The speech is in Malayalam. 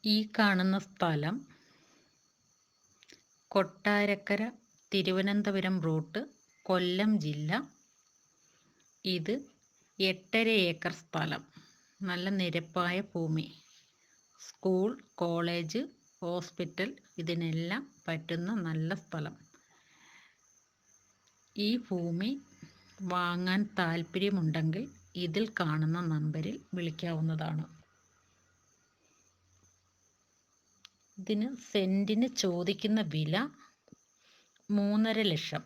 ഈ കാണുന്ന സ്ഥലം കൊട്ടാരക്കര തിരുവനന്തപുരം റൂട്ട്, കൊല്ലം ജില്ല. ഇത് 8.5 ഏക്കർ സ്ഥലം. നല്ല നിരപ്പായ ഭൂമി. സ്കൂൾ, കോളേജ്, ഹോസ്പിറ്റൽ ഇതിനെല്ലാം പറ്റുന്ന നല്ല സ്ഥലം. ഈ ഭൂമി വാങ്ങാൻ താല്പര്യമുണ്ടെങ്കിൽ ഇതിൽ കാണുന്ന നമ്പറിൽ വിളിക്കാവുന്നതാണ്. ഇതിന് സെൻറ്റിന് ചോദിക്കുന്ന വില 3.5 ലക്ഷം.